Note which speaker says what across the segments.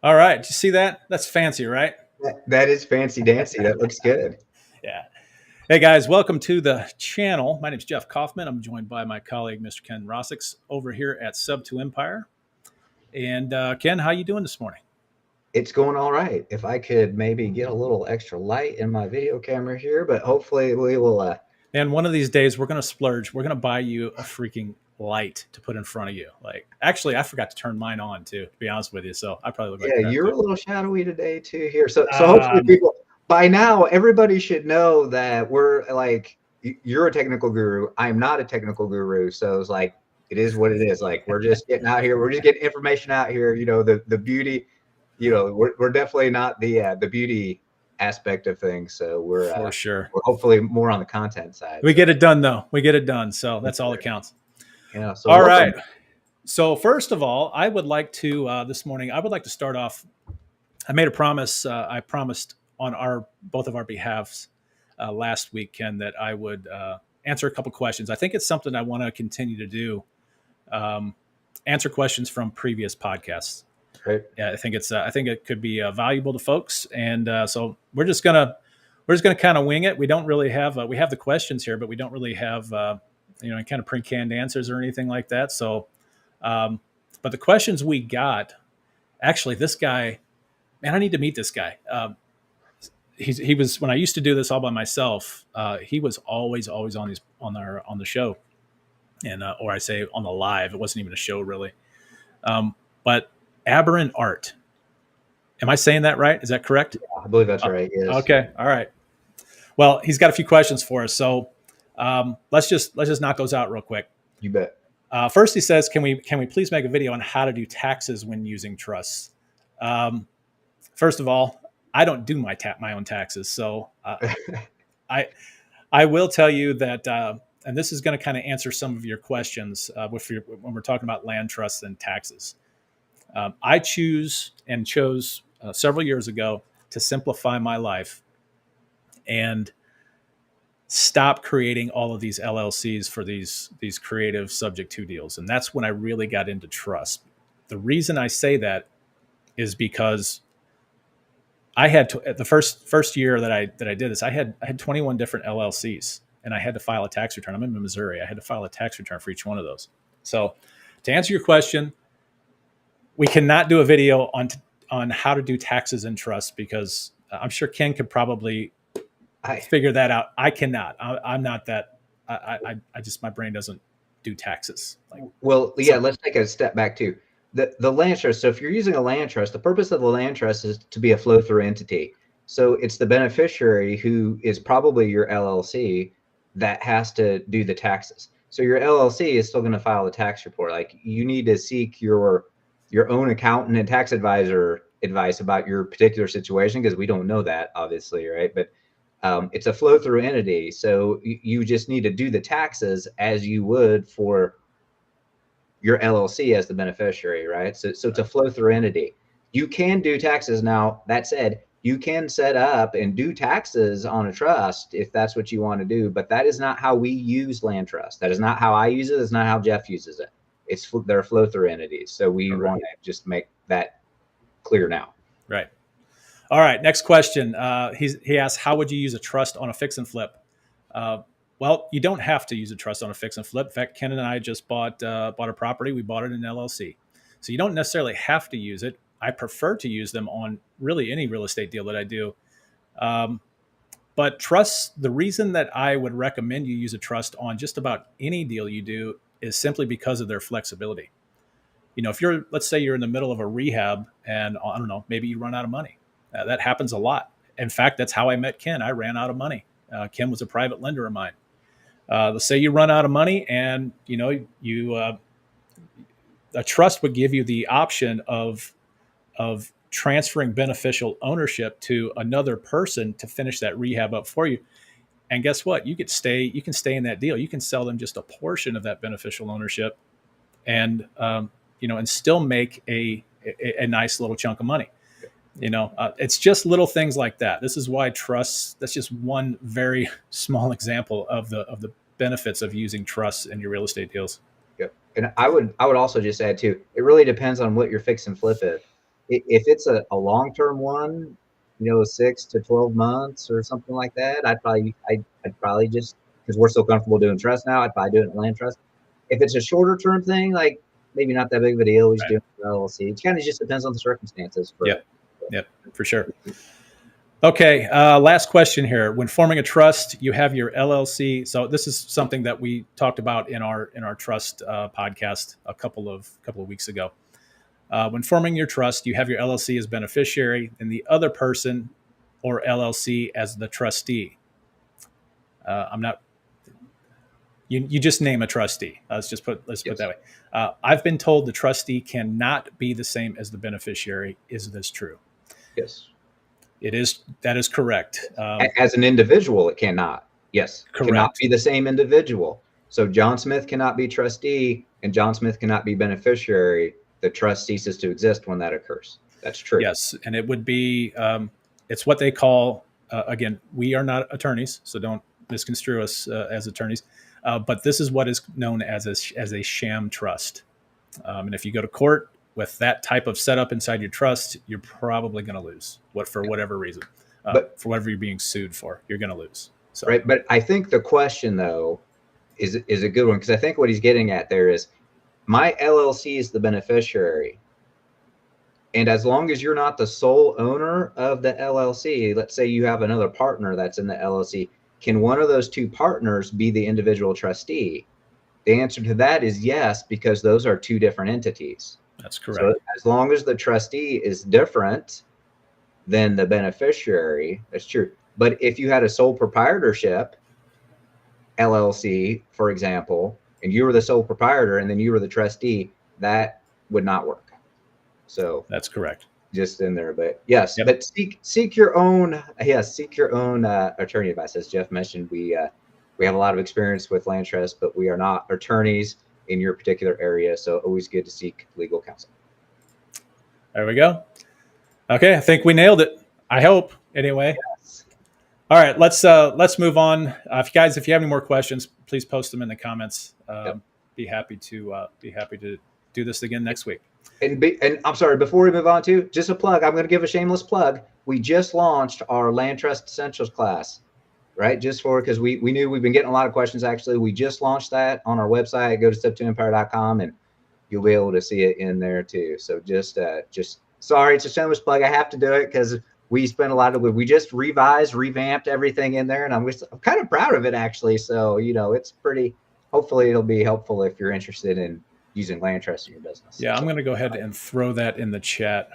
Speaker 1: All right. Did you see that? That's fancy, right?
Speaker 2: That is fancy dancy. That looks good.
Speaker 1: Yeah. Hey, guys. Welcome to the channel. My name is Jeff Kaufman. I'm joined by my colleague, Mr. Ken Rossix, over here at Sub2 Empire. And Ken, how you doing this morning?
Speaker 2: It's going all right. If I could maybe get a little extra light in my video camera here, but hopefully we will.
Speaker 1: And one of these days, we're going to splurge. We're going to buy you a freaking light to put in front of you. Like, actually, I forgot to turn mine on, too, to be honest with you. So I probably look like
Speaker 2: Yeah,
Speaker 1: crap,
Speaker 2: you're
Speaker 1: too.
Speaker 2: a little shadowy today too here. So hopefully people by now everybody should know that we're like you're a technical guru. I'm not a technical guru. So it's like it is what it is. Like we're just getting out here. We're just getting information out here. You know, the beauty. You know, we're definitely not the beauty aspect of things. So we're
Speaker 1: For sure.
Speaker 2: we're hopefully more on the content side.
Speaker 1: We get it done, though. We get it done. So that's all that counts.
Speaker 2: Yeah. So
Speaker 1: all right. So first of all, I would like to this morning. I would like to start off. I made a promise. I promised on both of our behalfs last week, Ken, that I would answer a couple questions. I think it's something I want to continue to do. Answer questions from previous podcasts.
Speaker 2: Right.
Speaker 1: Yeah, I think it could be valuable to folks, and so we're just gonna kind of wing it. We don't really have we have the questions here, but we don't really have any kind of pre-canned answers or anything like that. So, but the questions we got, actually, this guy, man, I need to meet this guy. He was when I used to do this all by myself. He was always on the show, and or I say on the live. It wasn't even a show really, but. Aberrant Art. Am I saying that right? Is that correct?
Speaker 2: Yeah, I believe that's right. Yes.
Speaker 1: Okay. All right. Well, he's got a few questions for us, so let's just knock those out real quick.
Speaker 2: You bet.
Speaker 1: First, he says, "Can we please make a video on how to do taxes when using trusts?" First of all, I don't do my own taxes, so I will tell you that, and this is going to kind of answer some of your questions when we're talking about land trusts and taxes. I chose several years ago to simplify my life and stop creating all of these LLCs for these creative subject to deals. And that's when I really got into trust. The reason I say that is because I had the first year that I did this, I had 21 different LLCs, and I had to file a tax return. I'm in Missouri. I had to file a tax return for each one of those. So to answer your question, we cannot do a video on how to do taxes and trust because I'm sure Ken could probably figure that out. I cannot. I'm not that. I just my brain doesn't do taxes.
Speaker 2: Let's take a step back too. The land trust. So if you're using a land trust, the purpose of the land trust is to be a flow through entity. So it's the beneficiary who is probably your LLC that has to do the taxes. So your LLC is still going to file a tax report. Like you need to seek your own accountant and tax advisor advice about your particular situation because we don't know that, obviously, right? But it's a flow through entity. So you just need to do the taxes as you would for your LLC as the beneficiary, right? So it's a flow through entity. You can do taxes. Now, that said, you can set up and do taxes on a trust if that's what you want to do, but that is not how we use land trust. That is not how I use it. It's not how Jeff uses it. They're flow through entities. So we want to just make that clear now.
Speaker 1: Right. All right. Next question. He asks, how would you use a trust on a fix and flip? Well, you don't have to use a trust on a fix and flip. In fact, Ken and I just bought a property. We bought it in LLC. So you don't necessarily have to use it. I prefer to use them on really any real estate deal that I do. But trusts, the reason that I would recommend you use a trust on just about any deal you do is simply because of their flexibility. You know, let's say you're in the middle of a rehab and I don't know, maybe you run out of money. That happens a lot. In fact, that's how I met Ken. I ran out of money. Ken was a private lender of mine. Let's say you run out of money and, a trust would give you the option of transferring beneficial ownership to another person to finish that rehab up for you. And guess what? You can stay in that deal. You can sell them just a portion of that beneficial ownership, and and still make a nice little chunk of money. It's just little things like that. This is why trusts. That's just one very small example of the benefits of using trusts in your real estate deals.
Speaker 2: Yep. And I would also just add too, it really depends on what your fix and flip is. If it's a long term one, 6 to 12 months or something like that, I'd probably just, because we're so comfortable doing trust now, I'd probably do it in land trust. If it's a shorter term thing, like maybe not that big of a deal, we just
Speaker 1: Right.
Speaker 2: do it for LLC. It kind of just depends on the circumstances.
Speaker 1: Yep. Yep. For sure. Okay, last question here. When forming a trust, you have your LLC. So this is something that we talked about in our trust podcast a couple of weeks ago. When forming your trust, you have your LLC as beneficiary, and the other person or LLC as the trustee. I'm not. You just name a trustee. Let's put that way. I've been told the trustee cannot be the same as the beneficiary. Is this true?
Speaker 2: Yes.
Speaker 1: That is correct.
Speaker 2: As an individual, it cannot. Yes.
Speaker 1: Correct.
Speaker 2: Cannot be the same individual. So John Smith cannot be trustee and John Smith cannot be beneficiary. The trust ceases to exist when that occurs. That's true.
Speaker 1: Yes. And it would be, it's what they call, again, we are not attorneys, so don't misconstrue us as attorneys. But this is what is known as a sham trust. And if you go to court with that type of setup inside your trust, you're probably going to lose for whatever reason, for whatever you're being sued for, you're going to lose. So.
Speaker 2: Right. But I think the question though is a good one, because I think what he's getting at there is my LLC is the beneficiary. And as long as you're not the sole owner of the LLC, let's say you have another partner that's in the LLC, can one of those two partners be the individual trustee? The answer to that is yes, because those are two different entities.
Speaker 1: That's correct.
Speaker 2: So as long as the trustee is different than the beneficiary, that's true. But if you had a sole proprietorship LLC, for example, and you were the sole proprietor and then you were the trustee, that would not work. So
Speaker 1: that's correct.
Speaker 2: Just in there, but yes, yep. But seek your own. Yes, seek your own attorney advice. As Jeff mentioned, we have a lot of experience with land trust, but we are not attorneys in your particular area. So always good to seek legal counsel.
Speaker 1: There we go. Okay, I think we nailed it. I hope. Anyway. Yes. All right, let's move on. If you have any more questions, please post them in the comments. Yep. Be happy to do this again next week.
Speaker 2: And I'm sorry, before we move on to just a plug, I'm going to give a shameless plug. We just launched our Land Trust Essentials class, right? Because we knew we've been getting a lot of questions. Actually, we just launched that on our website. Go to step2empire.com and you'll be able to see it in there too. So just sorry, it's a shameless plug. I have to do it because we spent a lot of we just revamped everything in there, and I'm kind of proud of it actually. So it's pretty. Hopefully, it'll be helpful if you're interested in using land trust in your business.
Speaker 1: Yeah, I'm going to go ahead and throw that in the chat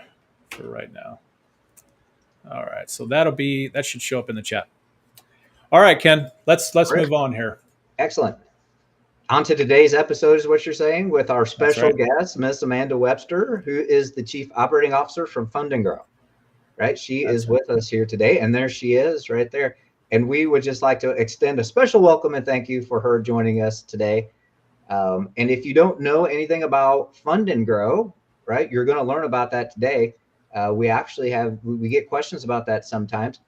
Speaker 1: for right now. All right, so that should show up in the chat. All right, Ken, let's move on here.
Speaker 2: Excellent. On to today's episode is what you're saying with our special guest, Miss Amanda Webster, who is the Chief Operating Officer from Fund and Grow. Right, she is with us here today, and there she is right there. And we would just like to extend a special welcome and thank you for her joining us today. And if you don't know anything about Fund and Grow, right, you're going to learn about that today. We get questions about that sometimes.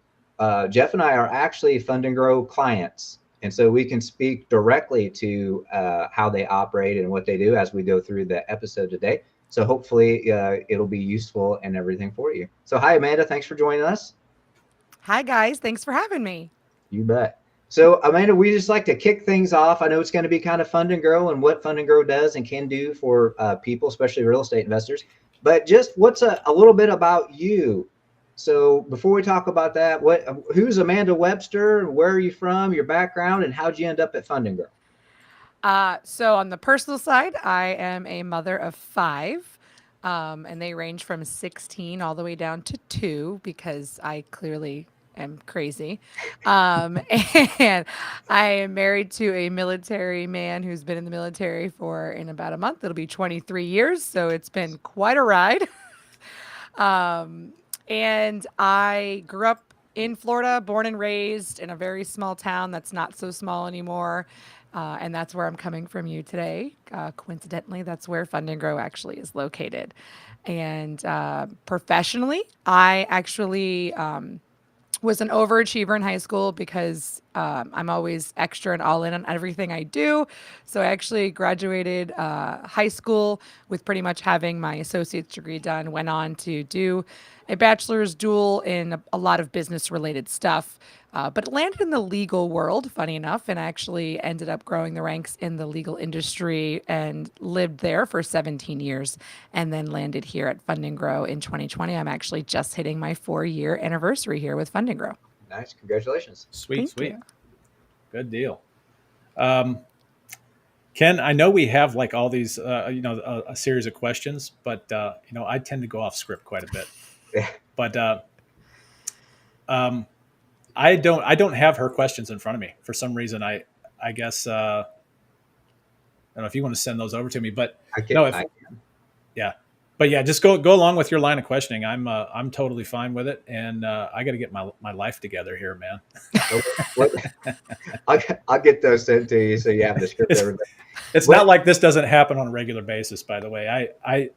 Speaker 2: Jeff and I are actually Fund and Grow clients. And so we can speak directly to how they operate and what they do as we go through the episode today. So hopefully it'll be useful and everything for you. So hi, Amanda. Thanks for joining us.
Speaker 3: Hi, guys. Thanks for having me.
Speaker 2: You bet. So, Amanda, we just like to kick things off. I know it's going to be kind of Fund and Grow and what Fund and Grow does and can do for people, especially real estate investors. But just what's a little bit about you? So before we talk about that, who's Amanda Webster? Where are you from? Your background, and how'd you end up at Fund and Grow?
Speaker 3: So on the personal side, I am a mother of 5, and they range from 16 all the way down to 2 because I clearly am crazy. And I am married to a military man who's been in the military for in about a month. It'll be 23 years. So it's been quite a ride. And I grew up in Florida, born and raised in a very small town that's not so small anymore. And that's where I'm coming from you today. Coincidentally, that's where Fund and Grow actually is located. And professionally, I actually was an overachiever in high school because I'm always extra and all in on everything I do. So I actually graduated high school with pretty much having my associate's degree done, went on to do a bachelor's dual in a lot of business related stuff, but landed in the legal world, funny enough, and actually ended up growing the ranks in the legal industry and lived there for 17 years and then landed here at Fund and Grow in 2020. I'm actually just hitting my 4-year anniversary here with Fund and Grow.
Speaker 2: Nice. Congratulations.
Speaker 1: Sweet,
Speaker 3: Thank
Speaker 1: sweet.
Speaker 3: you.
Speaker 1: Good deal. Ken, I know we have like all these, a series of questions, but I tend to go off script quite a bit.
Speaker 2: Yeah.
Speaker 1: But I don't have her questions in front of me for some reason. I guess I don't know if you want to send those over to me, but
Speaker 2: I can.
Speaker 1: no, if yeah, but yeah, just go along with your line of questioning. I'm totally fine with it, and I got to get my life together here, man.
Speaker 2: I'll get those sent to you so you have the script.
Speaker 1: It's not like this doesn't happen on a regular basis, by the way. I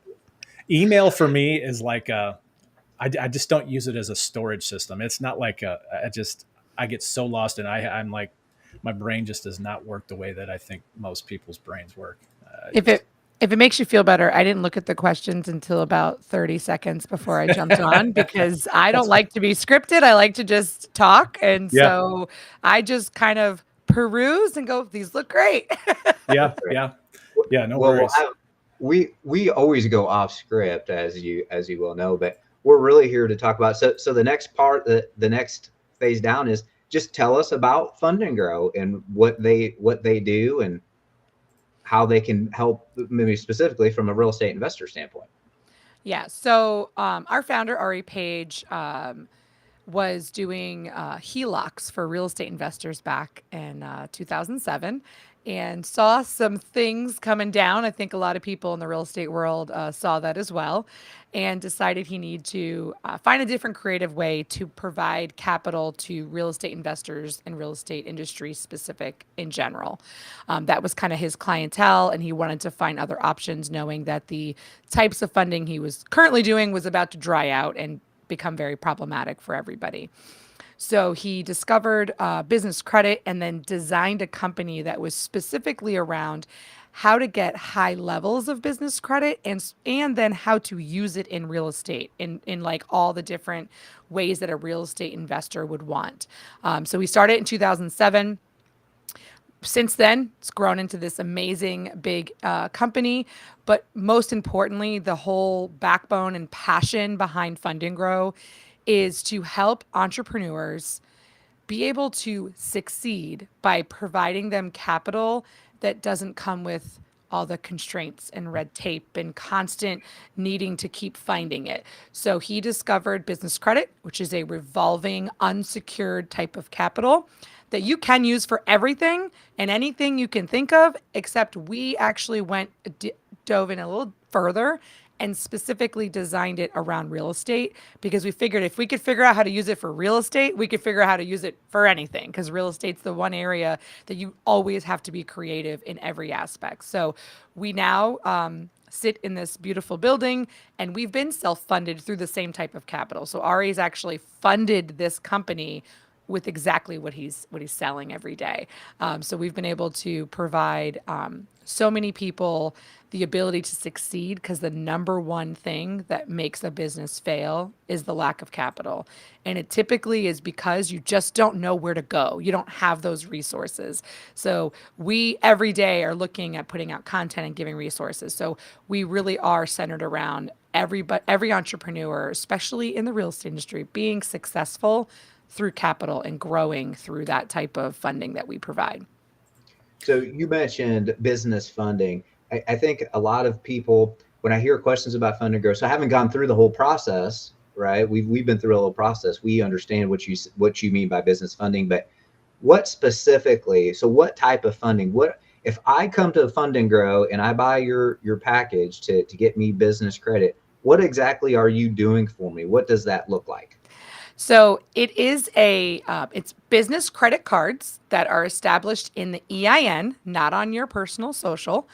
Speaker 1: email for me is like I just don't use it as a storage system. It's not like I get so lost and I'm like my brain just does not work the way that I think most people's brains work.
Speaker 3: If it makes you feel better, I didn't look at the questions until about 30 seconds before I jumped on because I don't like to be scripted. I like to just talk. And so I just kind of peruse and go, these look great.
Speaker 1: Yeah. No worries.
Speaker 2: We always go off script, as you will know, but we're really here to talk about. So the next part, the next phase down is just tell us about Fund and Grow and what they do and how they can help, maybe specifically from a real estate investor standpoint.
Speaker 3: Yeah. So our founder, Ari Page, was doing HELOCs for real estate investors back in 2007 and saw some things coming down. I think a lot of people in the real estate world saw that as well and decided he needed to find a different creative way to provide capital to real estate investors and real estate industry specific in general. That was kind of his clientele, and he wanted to find other options, knowing that the types of funding he was currently doing was about to dry out and become very problematic for everybody. So he discovered business credit and then designed a company that was specifically around how to get high levels of business credit and then how to use it in real estate in like all the different ways that a real estate investor would want. So we started in 2007. Since then, it's grown into this amazing big company. But most importantly, the whole backbone and passion behind Fund and Grow is to help entrepreneurs be able to succeed by providing them capital that doesn't come with all the constraints and red tape and constant needing to keep finding it. So he discovered business credit, which is a revolving, unsecured type of capital that you can use for everything and anything you can think of, except we actually dove in a little further and specifically designed it around real estate because we figured if we could figure out how to use it for real estate, we could figure out how to use it for anything because real estate's the one area that you always have to be creative in every aspect. So we now sit in this beautiful building and we've been self-funded through the same type of capital. So Ari's actually funded this company with exactly what he's selling every day. So we've been able to provide so many people the ability to succeed because the number one thing that makes a business fail is the lack of capital. And it typically is because you just don't know where to go. You don't have those resources. So we every day are looking at putting out content and giving resources. So we really are centered around every entrepreneur, especially in the real estate industry, being successful through capital and growing through that type of funding that we provide.
Speaker 2: So you mentioned business funding. I think a lot of people, when I hear questions about Fund and Grow, so I haven't gone through the whole process, right? We've been through a whole process. We understand what you mean by business funding, but what specifically? So what type of funding? What if I come to Fund and Grow and I buy your package to get me business credit? What exactly are you doing for me? What does that look like?
Speaker 3: So it is it's business credit cards that are established in the EIN, not on your personal social.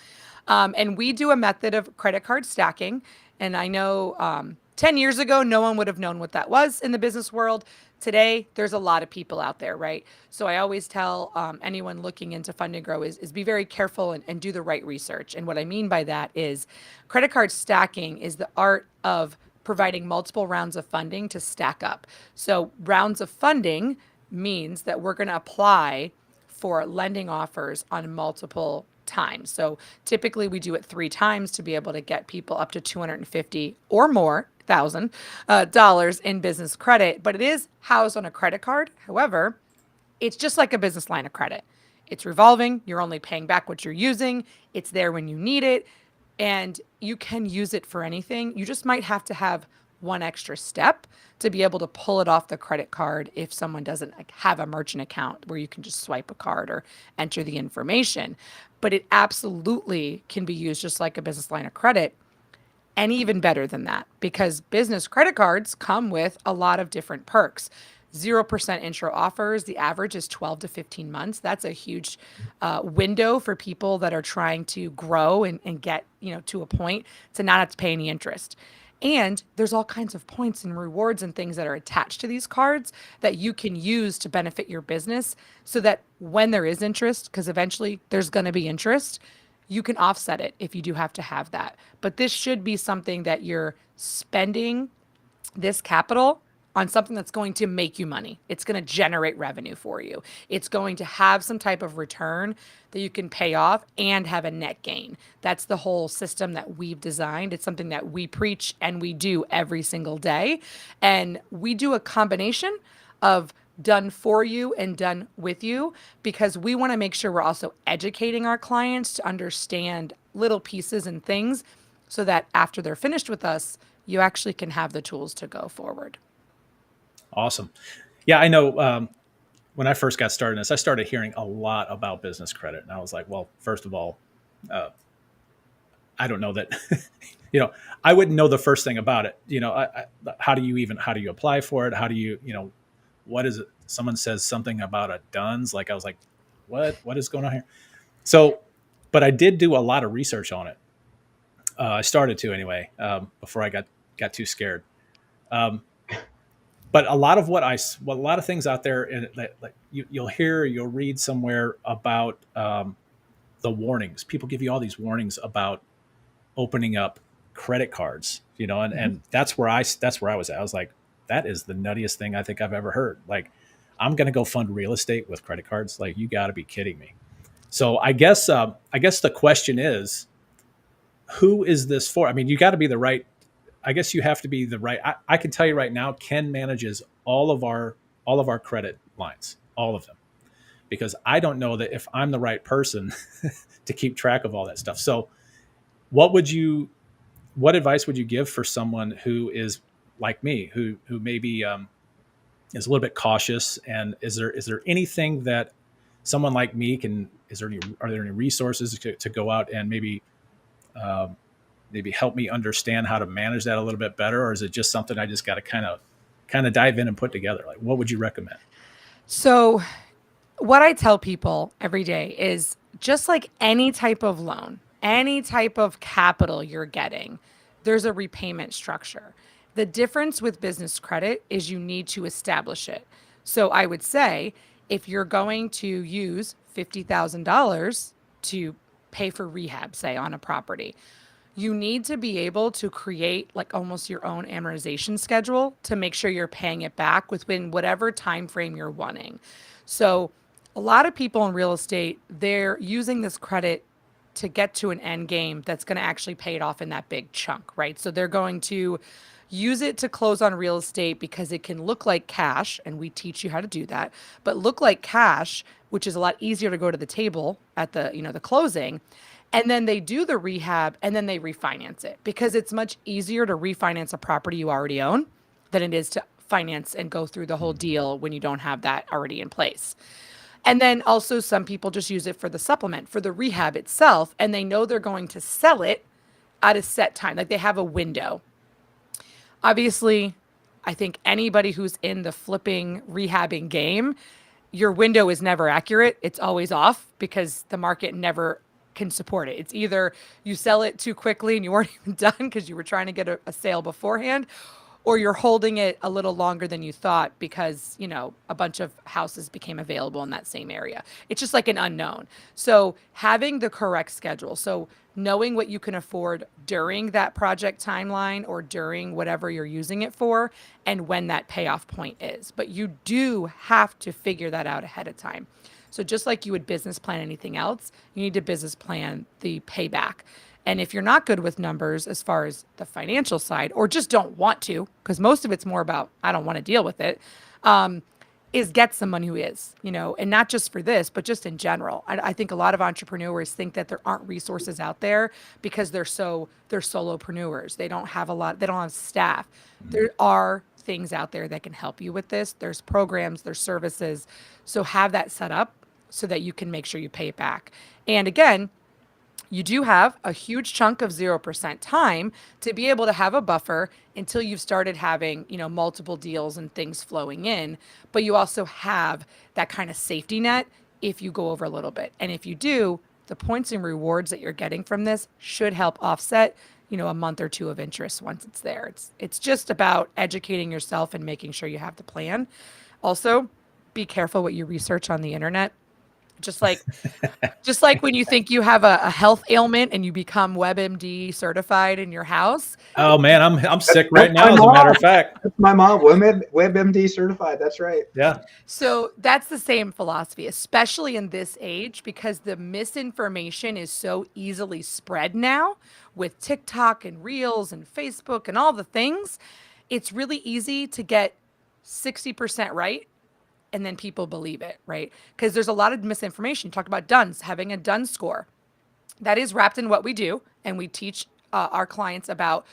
Speaker 3: And we do a method of credit card stacking. And I know 10 years ago, no one would have known what that was in the business world. Today, there's a lot of people out there, right? So I always tell anyone looking into Fund and Grow is be very careful and do the right research. And what I mean by that is credit card stacking is the art of providing multiple rounds of funding to stack up. So rounds of funding means that we're going to apply for lending offers on multiple times. So typically we do it 3 times to be able to get people up to 250 or more thousand dollars in business credit, but it is housed on a credit card. However, it's just like a business line of credit. It's revolving. You're only paying back what you're using. It's there when you need it. And you can use it for anything. You just might have to have one extra step to be able to pull it off the credit card if someone doesn't like, have a merchant account where you can just swipe a card or enter the information. But it absolutely can be used just like a business line of credit, and even better than that, because business credit cards come with a lot of different perks. 0% intro offers. The average is 12 to 15 months. That's a huge window for people that are trying to grow and get, to a point to not have to pay any interest. And there's all kinds of points and rewards and things that are attached to these cards that you can use to benefit your business so that when there is interest, because eventually there's going to be interest, you can offset it if you do have to have that. But this should be something that you're spending this capital on something that's going to make you money. It's going to generate revenue for you. It's going to have some type of return that you can pay off and have a net gain. That's the whole system that we've designed. It's something that we preach and we do every single day. And we do a combination of done for you and done with you because we want to make sure we're also educating our clients to understand little pieces and things so that after they're finished with us, you actually can have the tools to go forward.
Speaker 1: Awesome. Yeah, I know. When I first got started in this, I started hearing a lot about business credit, and I was like, well, first of all, I don't know that. I wouldn't know the first thing about it. How do you apply for it? How do you, what is it? Someone says something about a DUNS. Like I was like, what is going on here? So, but I did do a lot of research on it. I started to anyway, before I got too scared. But a lot of a lot of things out there, like you'll read somewhere about the warnings. People give you all these warnings about opening up credit cards, and that's where I was at. I was like, that is the nuttiest thing I think I've ever heard. Like, I'm going to go fund real estate with credit cards. Like, you got to be kidding me. So I guess the question is, who is this for? I mean, you got to be the right. I guess you have to be the right. I can tell you right now, Ken manages all of our credit lines, all of them, because I don't know that if I'm the right person to keep track of all that stuff. So, what advice would you give for someone who is like me, who maybe is a little bit cautious? And is there anything that someone like me are there any resources to go out and maybe help me understand how to manage that a little bit better? Or is it just something I just got to kind of dive in and put together? Like, what would you recommend?
Speaker 3: So, what I tell people every day is just like any type of loan, any type of capital you're getting, there's a repayment structure. The difference with business credit is you need to establish it. So I would say if you're going to use $50,000 to pay for rehab, say on a property, you need to be able to create like almost your own amortization schedule to make sure you're paying it back within whatever time frame you're wanting. So a lot of people in real estate, they're using this credit to get to an end game that's going to actually pay it off in that big chunk, right? So they're going to use it to close on real estate because it can look like cash, and we teach you how to do that, but look like cash, which is a lot easier to go to the table at the closing. And then they do the rehab and then they refinance it because it's much easier to refinance a property you already own than it is to finance and go through the whole deal when you don't have that already in place. And then also some people just use it for the supplement, for the rehab itself, and they know they're going to sell it at a set time. Like they have a window. Obviously, I think anybody who's in the flipping, rehabbing game, your window is never accurate. It's always off because the market never can support it. It's either you sell it too quickly and you weren't even done because you were trying to get a sale beforehand, or you're holding it a little longer than you thought because, a bunch of houses became available in that same area. It's just like an unknown. So having the correct schedule. So knowing what you can afford during that project timeline or during whatever you're using it for and when that payoff point is. But you do have to figure that out ahead of time. So just like you would business plan anything else, you need to business plan the payback. And if you're not good with numbers as far as the financial side, or just don't want to, because most of it's more about, I don't want to deal with it, is get someone who is, and not just for this, but just in general. I think a lot of entrepreneurs think that there aren't resources out there because they're solopreneurs. They don't have staff. There are things out there that can help you with this. There's programs, there's services. So have that set up so that you can make sure you pay it back. And again, you do have a huge chunk of 0% time to be able to have a buffer until you've started having, multiple deals and things flowing in. But you also have that kind of safety net if you go over a little bit. And if you do, the points and rewards that you're getting from this should help offset, a month or two of interest once it's there. It's just about educating yourself and making sure you have the plan. Also, be careful what you research on the internet. Just like when you think you have a health ailment and you become WebMD certified in your house.
Speaker 1: Oh man, I'm sick
Speaker 2: That's
Speaker 1: right
Speaker 2: my
Speaker 1: now. As a matter
Speaker 2: mom.
Speaker 1: of fact,
Speaker 2: That's my mom. WebMD certified. That's right.
Speaker 1: yeah.
Speaker 3: So that's the same philosophy, especially in this age, because the misinformation is so easily spread now with TikTok and Reels and Facebook and all the things. It's really easy to get 60% right and then people believe it, right? Because there's a lot of misinformation. You talk about DUNS, having a DUNS score. That is wrapped in what we do, and we teach our clients about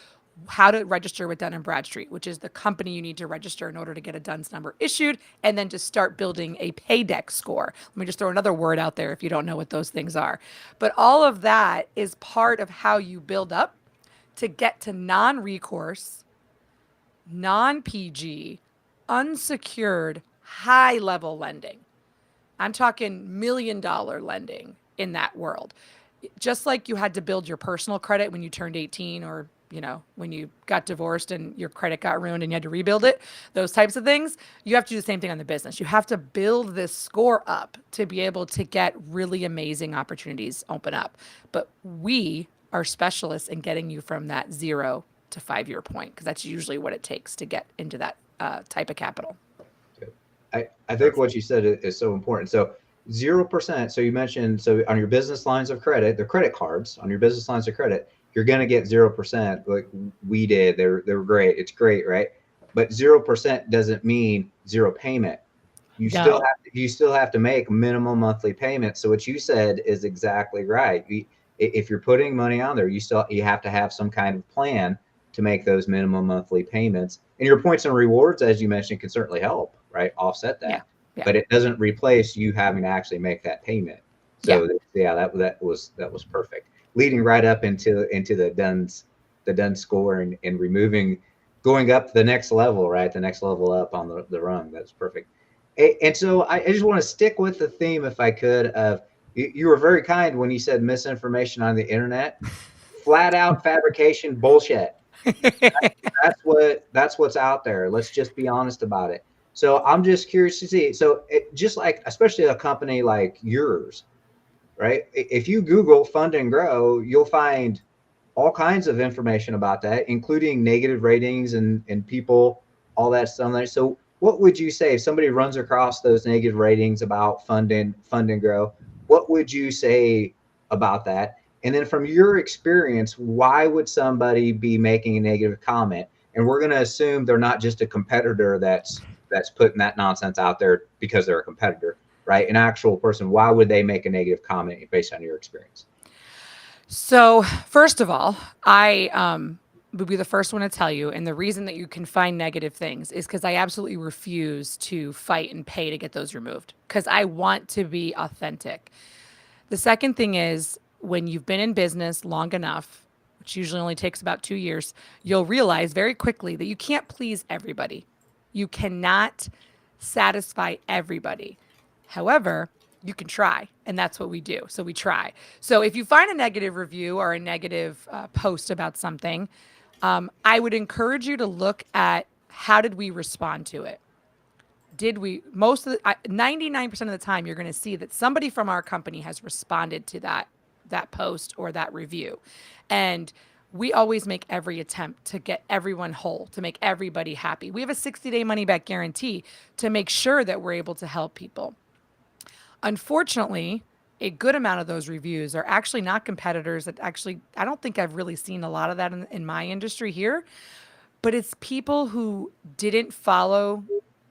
Speaker 3: how to register with Dun& Bradstreet, which is the company you need to register in order to get a DUNS number issued, and then to start building a paydex score. Let me just throw another word out there if you don't know what those things are. But all of that is part of how you build up to get to non-recourse, non-PG, unsecured, high-level lending. I'm talking $1 million lending in that world. Just like you had to build your personal credit when you turned 18 or, when you got divorced and your credit got ruined and you had to rebuild it, those types of things, you have to do the same thing on the business. You have to build this score up to be able to get really amazing opportunities open up. But we are specialists in getting you from that 0 to 5-year point, because that's usually what it takes to get into that type of capital.
Speaker 2: I think what you said is so important. So 0%. So you mentioned, so on your business lines of credit, the credit cards on your business lines of credit, you're going to get 0%. Like we did, they were great. It's great, right? But 0% doesn't mean zero payment. You still have to make minimum monthly payments. So what you said is exactly right. If you're putting money on there, you have to have some kind of plan to make those minimum monthly payments. And your points and rewards, as you mentioned, can certainly help, right? Offset that.
Speaker 3: Yeah. Yeah.
Speaker 2: But it doesn't replace you having to actually make that payment. So that was perfect. Leading right up into the DUNS score and removing, going up the next level, right? The next level up on the rung. That's perfect. And so I just want to stick with the theme, if I could, of you were very kind when you said misinformation on the internet. Flat out fabrication bullshit. That's what's out there. Let's just be honest about it. So I'm just curious to see. So just like, especially a company like yours, right? If you Google Fund and Grow, you'll find all kinds of information about that, including negative ratings and people, all that stuff. So what would you say if somebody runs across those negative ratings about Fund and Grow? What would you say about that? And then from your experience, why would somebody be making a negative comment? And we're going to assume they're not just a competitor that's putting that nonsense out there because they're a competitor, right? An actual person. Why would they make a negative comment based on your experience?
Speaker 3: So first of all, I would be the first one to tell you, and the reason that you can find negative things is because I absolutely refuse to fight and pay to get those removed, because I want to be authentic. The second thing is, when you've been in business long enough which usually only takes about 2 years, you'll realize very quickly that you can't please everybody. You cannot satisfy everybody. However, you can try, and that's what we do. So we try. So if you find a negative review or a negative post about something, I would encourage you to look at how did we respond to it. Did we, 99% of the time you're going to see that somebody from our company has responded to that post or that review. And we always make every attempt to get everyone whole, to make everybody happy. We have a 60-day money back guarantee to make sure that we're able to help people. Unfortunately, a good amount of those reviews are actually not competitors that actually, I don't think I've really seen a lot of that in my industry here, but it's people who didn't follow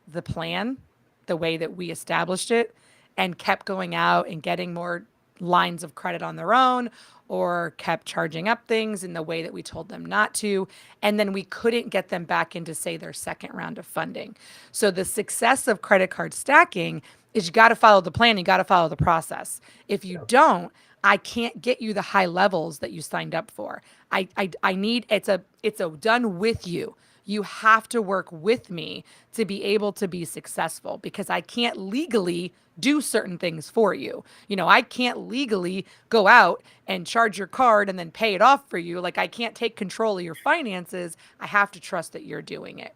Speaker 3: the plan the way that we established it and kept going out and getting more lines of credit on their own or kept charging up things in the way that we told them not to. And then we couldn't get them back into, say, their second round of funding. So the success of credit card stacking is you got to follow the plan, you got to follow the process. If you don't, I can't get you the high levels that you signed up for. I need, it's a done with you. You have to work with me to be able to be successful because I can't legally do certain things for you. You know, I can't legally go out and charge your card and then pay it off for you. Like I can't take control of your finances. I have to trust that you're doing it.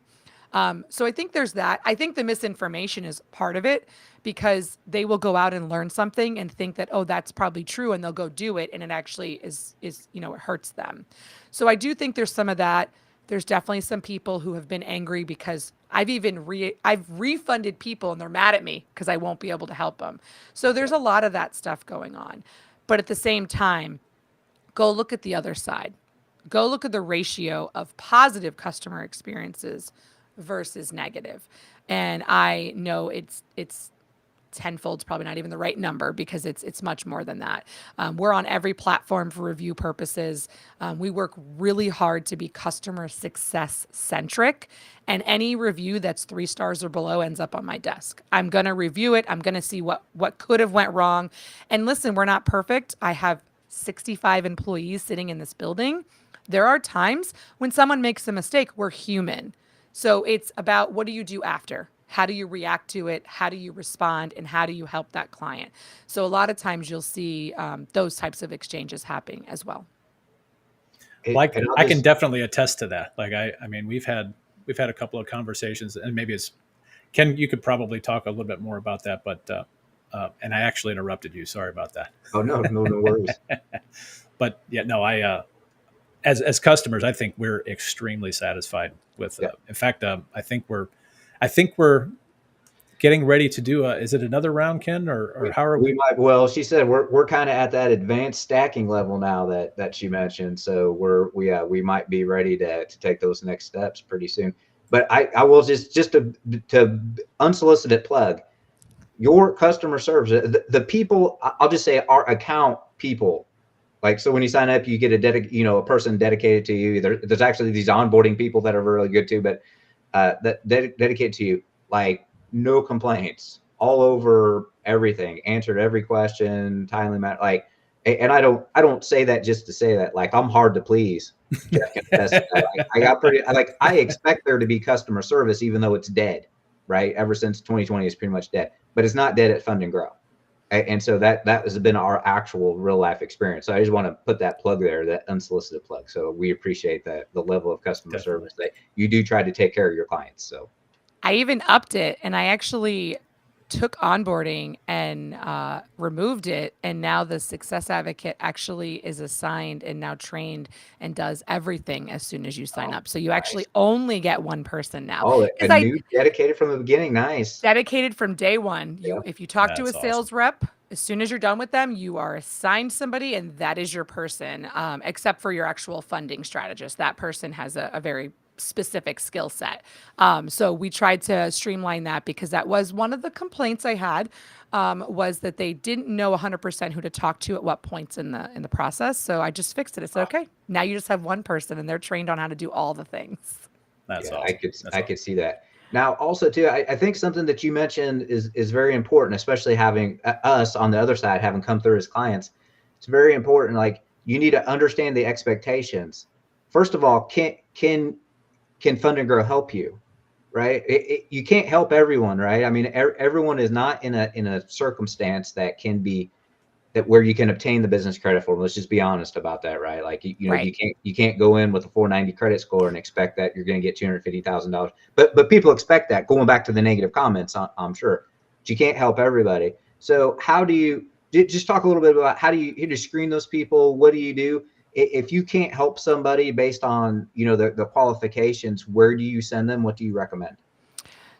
Speaker 3: So I think there's that. I think the misinformation is part of it because they will go out and learn something and think that, oh, that's probably true. And they'll go do it. And it actually is, you know, it hurts them. So I do think there's some of that. There's definitely some people who have been angry because I've refunded people and they're mad at me because I won't be able to help them. So there's a lot of that stuff going on. But at the same time, go look at the other side. Go look at the ratio of positive customer experiences versus negative. And I know it's tenfold is probably not even the right number because it's much more than that. We're on every platform for review purposes. We work really hard to be customer success centric, and any review that's 3 stars or below ends up on my desk. I'm going to review it. I'm going to see what could have went wrong. And listen, we're not perfect. I have 65 employees sitting in this building. There are times when someone makes a mistake. We're human. So it's about what do you do after? How do you react to it? How do you respond? And how do you help that client? So a lot of times you'll see those types of exchanges happening as well.
Speaker 1: Like I can definitely attest to that. Like I mean, we've had a couple of conversations, and maybe it's Ken. You could probably talk a little bit more about that, but and I actually interrupted you. Sorry about that.
Speaker 2: Oh no worries.
Speaker 1: But yeah, no, as customers, I think we're extremely satisfied with. In fact, I think we're getting ready to do is it another round, Ken, or how are we?
Speaker 2: Might. Well, she said we're kind of at that advanced stacking level now that she mentioned. So we might be ready to take those next steps pretty soon. But I will just to unsolicited plug your customer service, the people. I'll just say our account people. Like, so when you sign up, you get a person dedicated to you. There's actually these onboarding people that are really good too, but that dedicated to you, like no complaints, all over everything, answered every question, timely manner. Like, and I don't say that just to say that. Like, I'm hard to please. Jeff can attest to that. I expect there to be customer service, even though it's dead, right? Ever since 2020 is pretty much dead, but it's not dead at Fund and Grow. And so that has been our actual real life experience. So I just want to put that plug there, that unsolicited plug. So we appreciate that, the level of customer service that you do try to take care of your clients. So
Speaker 3: I even upped it, and I actually took onboarding and removed it. And now the success advocate actually is assigned and now trained and does everything as soon as you sign up. So you actually only get one person now.
Speaker 2: Oh, a new dedicated from the beginning. Nice.
Speaker 3: Dedicated from day one. If you talk to a sales rep, as soon as you're done with them, you are assigned somebody, and that is your person, except for your actual funding strategist. That person has a very specific skill set. So we tried to streamline that because that was one of the complaints I had, was that they didn't know 100% who to talk to at what points in the process. So I just fixed it. I said, okay, now you just have one person and they're trained on how to do all the things.
Speaker 1: That's awesome.
Speaker 2: I could see that. Now, also too, I think something that you mentioned is very important, especially having us on the other side, having come through as clients. It's very important. Like, you need to understand the expectations. First of all, can Fund and Grow help you? Right? You can't help everyone, right? I mean, everyone is not in a circumstance that can be that where you can obtain the business credit for them. Let's just be honest about that, right? Like you know,
Speaker 3: Right.
Speaker 2: you can't go in with a 490 credit score and expect that you're going to get $250,000. But people expect that. Going back to the negative comments, I'm sure, but you can't help everybody. So how do you just talk a little bit about how do you screen those people? What do you do if you can't help somebody based on the qualifications? Where do you send them? What do you recommend?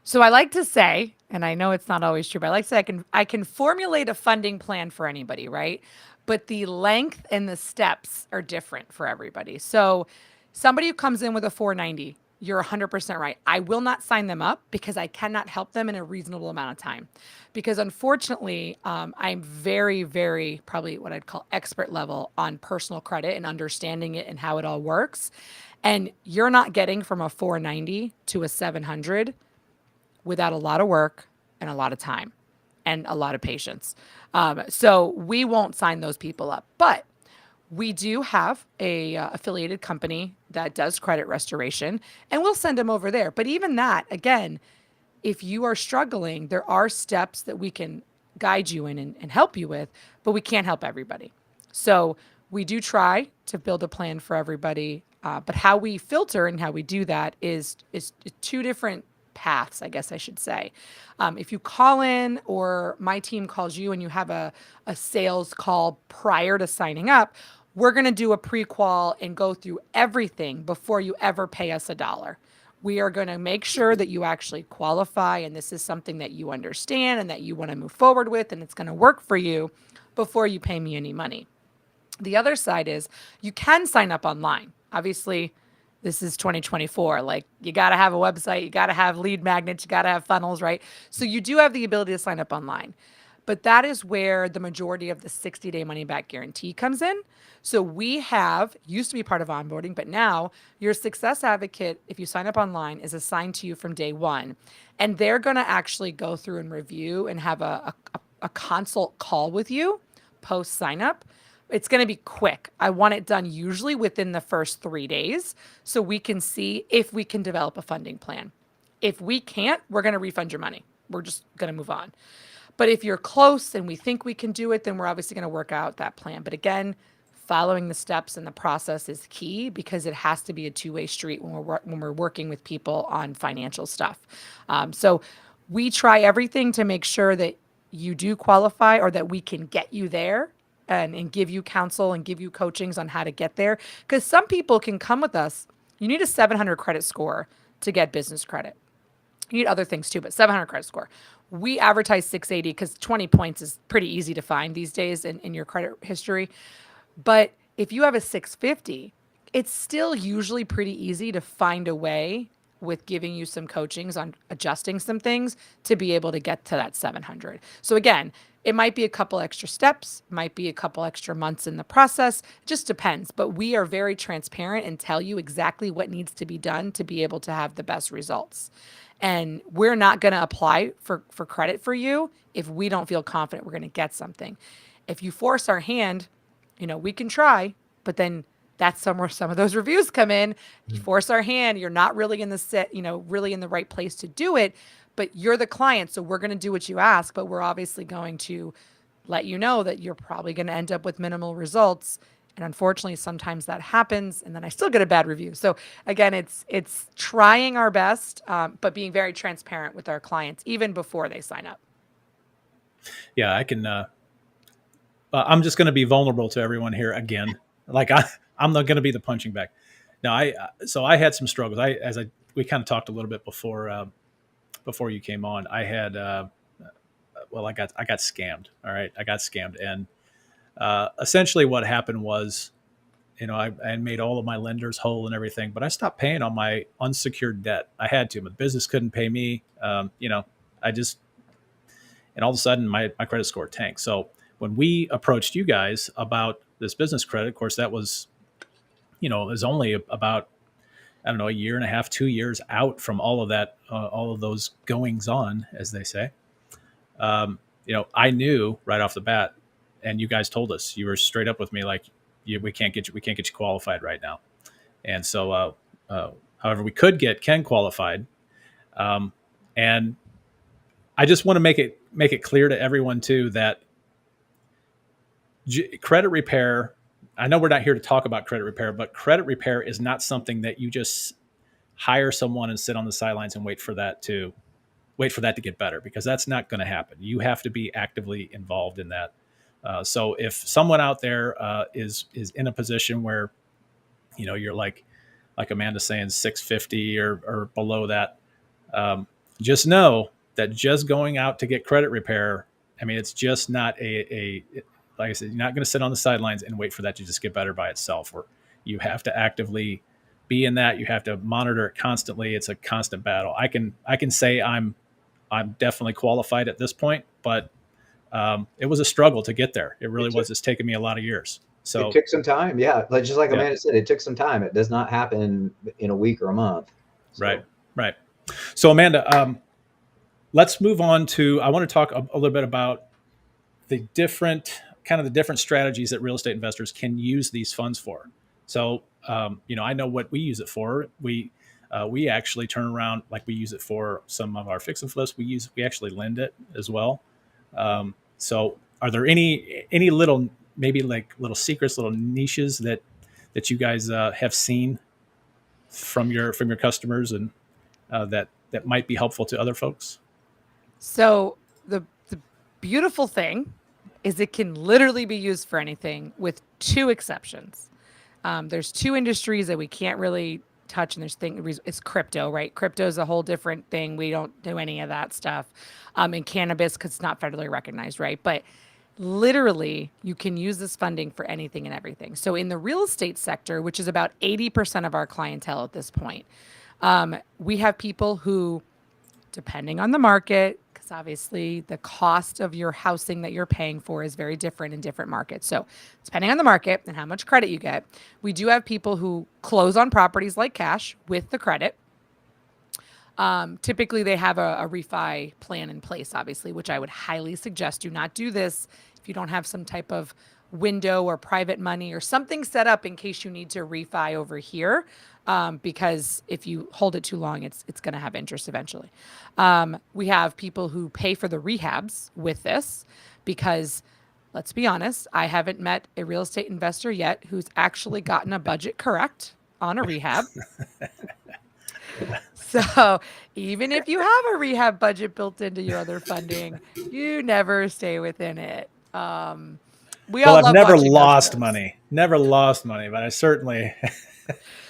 Speaker 3: So I like to say, and I know it's not always true, but I like to say I can formulate a funding plan for anybody, right? But the length and the steps are different for everybody. So somebody who comes in with a 490, you're 100% right. I will not sign them up because I cannot help them in a reasonable amount of time. Because unfortunately, I'm very, very probably what I'd call expert level on personal credit and understanding it and how it all works. And you're not getting from a 490 to a 700 without a lot of work and a lot of time and a lot of patience. So we won't sign those people up. But we do have a affiliated company that does credit restoration, and we'll send them over there. But even that, again, if you are struggling, there are steps that we can guide you in and help you with, but we can't help everybody. So we do try to build a plan for everybody. But how we filter and how we do that is two different paths, I guess I should say. If you call in or my team calls you and you have a sales call prior to signing up, we're going to do a pre-qual and go through everything before you ever pay us $1. We are going to make sure that you actually qualify and this is something that you understand and that you want to move forward with and it's going to work for you before you pay me any money. The other side is you can sign up online. Obviously, this is 2024. Like you got to have a website, you got to have lead magnets, you got to have funnels, right? So you do have the ability to sign up online. But that is where the majority of the 60-day money back guarantee comes in. So we have used to be part of onboarding, but now your success advocate, if you sign up online, is assigned to you from day one. And they're going to actually go through and review and have a consult call with you post sign up. It's going to be quick. I want it done usually within the first 3 days so we can see if we can develop a funding plan. If we can't, we're going to refund your money. We're just going to move on. But if you're close and we think we can do it, then we're obviously going to work out that plan. But again, following the steps and the process is key because it has to be a two-way street when we're working with people on financial stuff. So we try everything to make sure that you do qualify or that we can get you there and give you counsel and give you coachings on how to get there. Because some people can come with us. You need a 700 credit score to get business credit. You need other things too, but 700 credit score. We advertise 680 because 20 points is pretty easy to find these days in your credit history. But if you have a 650, it's still usually pretty easy to find a way with giving you some coachings on adjusting some things to be able to get to that 700. So again, it might be a couple extra steps, might be a couple extra months in the process, it just depends. But we are very transparent and tell you exactly what needs to be done to be able to have the best results. And we're not going to apply for credit for you if we don't feel confident we're going to get something. If you force our hand, we can try, but then that's somewhere some of those reviews come in. You force our hand, you're not really in the set, really in the right place to do it, but you're the client. So we're going to do what you ask, but we're obviously going to let you know that you're probably going to end up with minimal results. And unfortunately, sometimes that happens, and then I still get a bad review. So again, it's trying our best, but being very transparent with our clients even before they sign up.
Speaker 1: Yeah, I can. I'm just going to be vulnerable to everyone here again. Like I'm not going to be the punching bag. Now, I had some struggles. We kind of talked a little bit before you came on. I had I got scammed. All right, I got scammed, and essentially what happened was, I made all of my lenders whole and everything, but I stopped paying on my unsecured debt. I had to. My business couldn't pay me. I just, and all of a sudden my credit score tanked. So when we approached you guys about this business credit, of course, that was, it was only about, I don't know, a year and a half, 2 years out from all of that, all of those goings on, as they say. I knew right off the bat, and you guys told us, you were straight up with me, like, we can't get you qualified right now. And so, however, we could get Ken qualified. And I just want to make it clear to everyone too that credit repair. I know we're not here to talk about credit repair, but credit repair is not something that you just hire someone and sit on the sidelines and wait for that to get better, because that's not going to happen. You have to be actively involved in that. So if someone out there is in a position where you're like Amanda's saying 650 or below that, just know that just going out to get credit repair, I mean, it's just not like I said, you're not going to sit on the sidelines and wait for that to just get better by itself. Or you have to actively be in that. You have to monitor it constantly. It's a constant battle. I can say I'm definitely qualified at this point, but it was a struggle to get there. It really was. It's taken me a lot of years. So
Speaker 2: it took some time. Yeah. Just like
Speaker 1: yeah.
Speaker 2: Amanda said, it took some time. It does not happen in a week or a month. So.
Speaker 1: Right. So Amanda, let's move on to, I want to talk a little bit about the different strategies that real estate investors can use these funds for. So, I know what we use it for. We actually turn around, like we use it for some of our fix and flips. We actually lend it as well. So are there any little, maybe like little secrets, little niches that you guys have seen from your customers and that might be helpful to other folks?
Speaker 3: So the beautiful thing is it can literally be used for anything with two exceptions. There's two industries that we can't really touch, and it's crypto, right? Crypto is a whole different thing. We don't do any of that stuff. And cannabis, because it's not federally recognized, right? But literally, you can use this funding for anything and everything. So in the real estate sector, which is about 80% of our clientele at this point, we have people who, depending on the market, because obviously the cost of your housing that you're paying for is very different in different markets. So depending on the market and how much credit you get, we do have people who close on properties like cash with the credit. Typically they have a refi plan in place, obviously, which I would highly suggest. Do not do this if you don't have some type of window or private money or something set up in case you need to refi over here. Because if you hold it too long, it's going to have interest eventually. We have people who pay for the rehabs with this because, let's be honest, I haven't met a real estate investor yet who's actually gotten a budget correct on a rehab. So even if you have a rehab budget built into your other funding, you never stay within it. I've
Speaker 1: never lost money, but I certainly.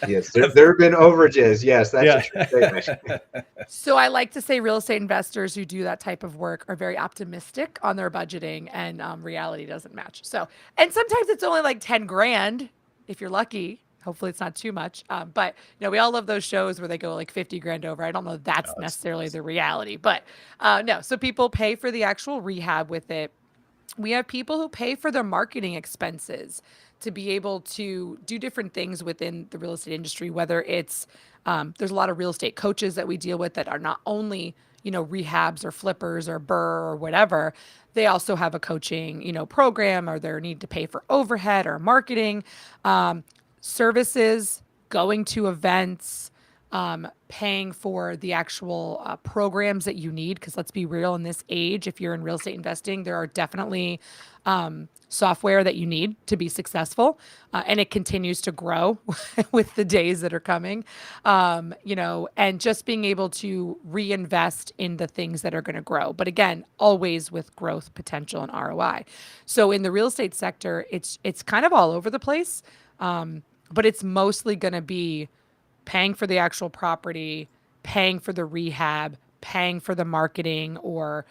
Speaker 2: Yes, there have been overages. Yes, that's a true statement.
Speaker 3: So I like to say real estate investors who do that type of work are very optimistic on their budgeting, and reality doesn't match. So, and sometimes it's only like 10 grand if you're lucky. Hopefully it's not too much. But we all love those shows where they go like 50 grand over. I don't know if that's necessarily the reality, but no. So people pay for the actual rehab with it. We have people who pay for their marketing expenses to be able to do different things within the real estate industry, whether it's, there's a lot of real estate coaches that we deal with that are not only, rehabs or flippers or BRRRR or whatever. They also have a coaching, program, or their need to pay for overhead or marketing, services, going to events, paying for the actual programs that you need. Because let's be real, in this age, if you're in real estate investing, there are definitely software that you need to be successful, and it continues to grow with the days that are coming. And just being able to reinvest in the things that are going to grow, but again, always with growth potential and ROI. So in the real estate sector, it's kind of all over the place, but it's mostly going to be paying for the actual property, paying for the rehab, paying for the marketing, or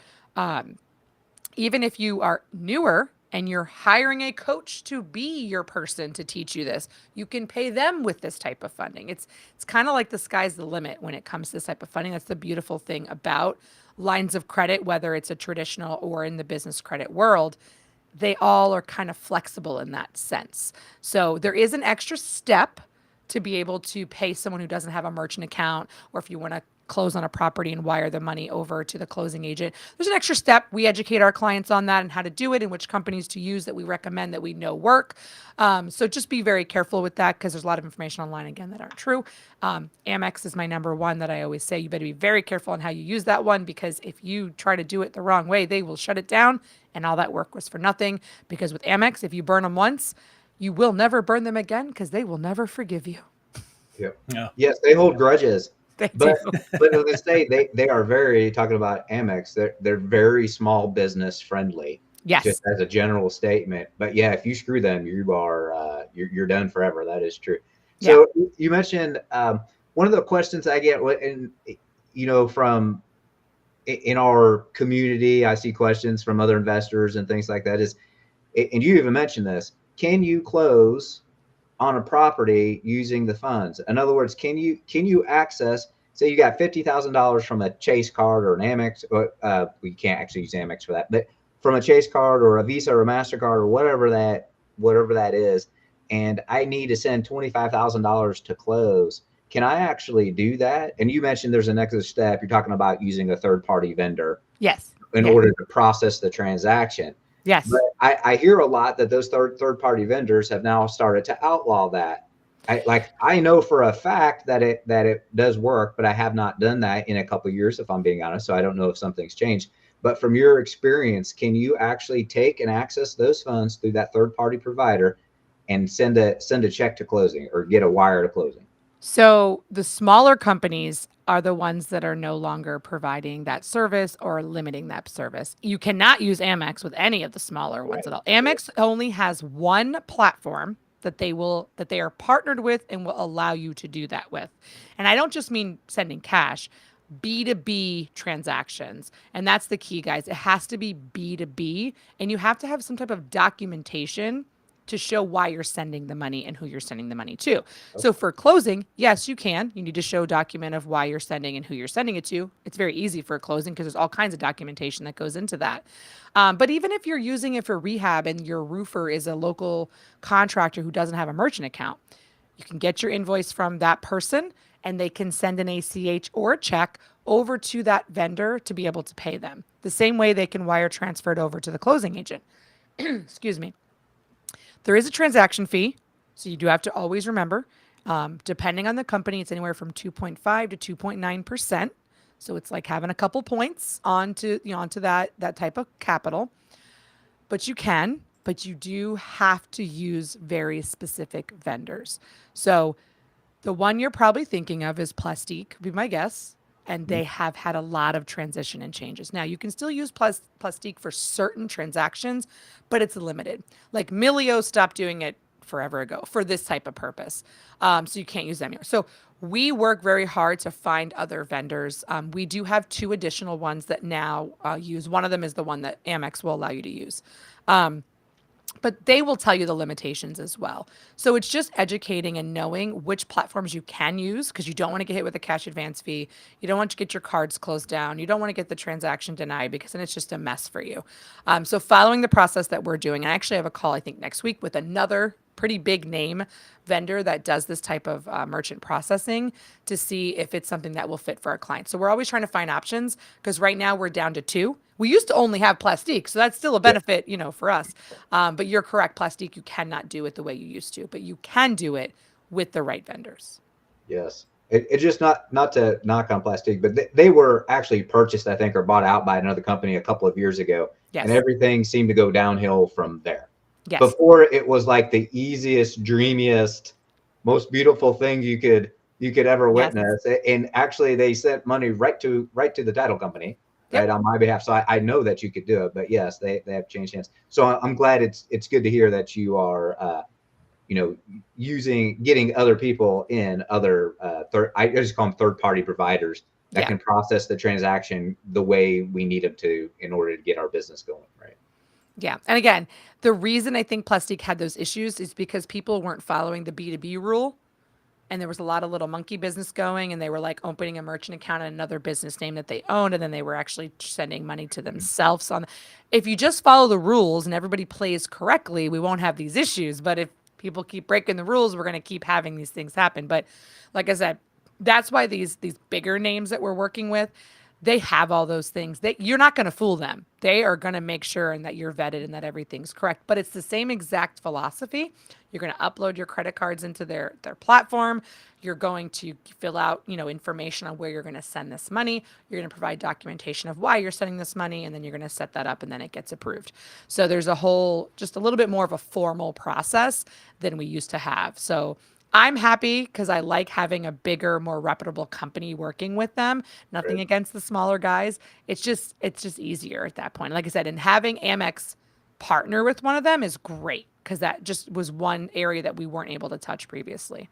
Speaker 3: even if you are newer and you're hiring a coach to be your person to teach you this, you can pay them with this type of funding. It's kind of like the sky's the limit when it comes to this type of funding. That's the beautiful thing about lines of credit, whether it's a traditional or in the business credit world. They all are kind of flexible in that sense. So there is an extra step to be able to pay someone who doesn't have a merchant account, or if you want to close on a property and wire the money over to the closing agent. There's an extra step. We educate our clients on that and how to do it and which companies to use that we recommend that we know work. So just be very careful with that because there's a lot of information online, again, that aren't true. Amex is my number one that I always say. You better be very careful on how you use that one because if you try to do it the wrong way, they will shut it down and all that work was for nothing. Because with Amex, if you burn them once, you will never burn them again because they will never forgive you.
Speaker 2: Yep.
Speaker 1: Yeah.
Speaker 2: Yes, they hold grudges.
Speaker 3: They
Speaker 2: But
Speaker 3: do.
Speaker 2: but in the state, they are very talking about Amex. They're very small business friendly, just
Speaker 3: Yes.
Speaker 2: as a general statement. But yeah, if you screw them, you are you're done forever. That is true.
Speaker 3: Yeah.
Speaker 2: So you mentioned one of the questions I get, and from in our community, I see questions from other investors and things like that. Is and you even mentioned this: can you close on a property using the funds? In other words, can you access? Say you got $50,000 from a Chase card or an Amex. We can't actually use Amex for that, but from a Chase card or a Visa or a Mastercard or whatever that is, and I need to send $25,000 to close. Can I actually do that? And you mentioned there's an extra step. You're talking about using a third party vendor
Speaker 3: Yes.
Speaker 2: in
Speaker 3: Yeah.
Speaker 2: order to process the transaction. But
Speaker 3: Yes.
Speaker 2: I hear a lot that those third party vendors have now started to outlaw that. I know for a fact that it does work, but I have not done that in a couple of years, if I'm being honest. So I don't know if something's changed. But from your experience, can you actually take and access those funds through that third party provider and send a check to closing or get a wire to closing?
Speaker 3: So the smaller companies are the ones that are no longer providing that service or limiting that service. You cannot use Amex with any of the smaller ones
Speaker 2: Right.
Speaker 3: at all. Amex only has one platform that they are partnered with and will allow you to do that with. And I don't just mean sending cash, B2B transactions. And that's the key, guys. It has to be B2B and you have to have some type of documentation to show why you're sending the money and who you're sending the money to. So for closing, yes, you can. You need to show a document of why you're sending and who you're sending it to. It's very easy for closing because there's all kinds of documentation that goes into that. But even if you're using it for rehab and your roofer is a local contractor who doesn't have a merchant account, you can get your invoice from that person and they can send an ACH or a check over to that vendor to be able to pay them. The same way they can wire transfer it over to the closing agent. Excuse me. There is a transaction fee, so you do have to always remember. Depending on the company, it's anywhere from 2.5 to 2.9%. So it's like having a couple points onto that type of capital. But you do have to use very specific vendors. So the one you're probably thinking of is Plastique, would be my guess. And they have had a lot of transition and changes. Now, you can still use Plastique for certain transactions, but it's limited. Like Milio stopped doing it forever ago for this type of purpose. So you can't use them anymore. So we work very hard to find other vendors. We do have two additional ones that now use. One of them is the one that Amex will allow you to use. But they will tell you the limitations as well. So it's just educating and knowing which platforms you can use because you don't want to get hit with a cash advance fee. You don't want to get your cards closed down. You don't want to get the transaction denied because then it's just a mess for you. So following the process that we're doing, I actually have a call, I think, next week with another pretty big name vendor that does this type of merchant processing to see if it's something that will fit for our clients. So we're always trying to find options because right now we're down to two. We used to only have Plastique, so that's still a benefit, for us. But you're correct, Plastique, you cannot do it the way you used to, but you can do it with the right vendors.
Speaker 2: Yes. It just not to knock on Plastique, but they were actually purchased, I think, or bought out by another company a couple of years ago, and
Speaker 3: Yes.
Speaker 2: everything seemed to go downhill from there.
Speaker 3: Yes.
Speaker 2: Before it was like the easiest, dreamiest, most beautiful thing you could ever
Speaker 3: Yes.
Speaker 2: witness. And actually, they sent money right to the title company,
Speaker 3: Yep.
Speaker 2: right on my behalf. So I know that you could do it, but yes, they have changed hands. So I'm glad it's good to hear that you are getting other people in other I just call them third party providers that
Speaker 3: Yeah.
Speaker 2: can process the transaction the way we need them to in order to get our business going, right?
Speaker 3: Yeah. And again, the reason I think Plastique had those issues is because people weren't following the B2B rule. And there was a lot of little monkey business going, and they were like opening a merchant account in another business name that they owned, and then they were actually sending money to themselves. If you just follow the rules and everybody plays correctly, we won't have these issues. But if people keep breaking the rules, we're going to keep having these things happen. But like I said, That's why these bigger names that we're working with, they have all those things. That you're not going to fool them. They are going to make sure and that you're vetted and that everything's correct. But it's the same exact philosophy. You're going to upload your credit cards into their platform. You're going to fill out, information on where you're going to send this money. You're going to provide documentation of why you're sending this money, and then you're going to set that up, and then it gets approved. So there's just a little bit more of a formal process than we used to have. So I'm happy because I like having a bigger, more reputable company working with them. Nothing
Speaker 2: Right.
Speaker 3: against the smaller guys. It's just easier at that point. Like I said, and having Amex partner with one of them is great because that just was one area that we weren't able to touch previously.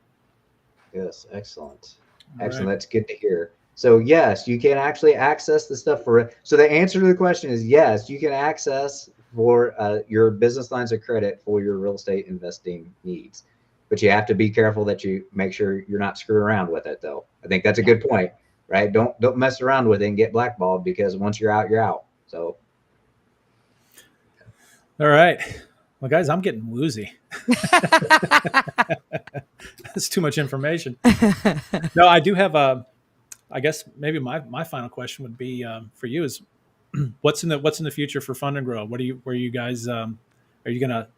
Speaker 2: Yes, excellent.
Speaker 1: All
Speaker 2: Excellent.
Speaker 1: right.
Speaker 2: That's good to hear. So yes, you can actually access the stuff for it. So the answer to the question is yes, you can access for your business lines of credit for your real estate investing needs. But you have to be careful that you make sure you're not screwing around with it, though. I think that's a
Speaker 3: Yeah.
Speaker 2: good point, right? Don't mess around with it and get blackballed, because once you're out, you're out. So
Speaker 1: All right. Well, guys, I'm getting woozy. That's too much information. No, I do have a. I guess maybe my final question would be for you is what's in the future for Fund and Grow? What are you where you guys are you gonna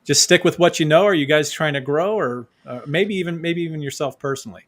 Speaker 1: just stick with what you know? Are you guys trying to grow, or maybe even yourself personally?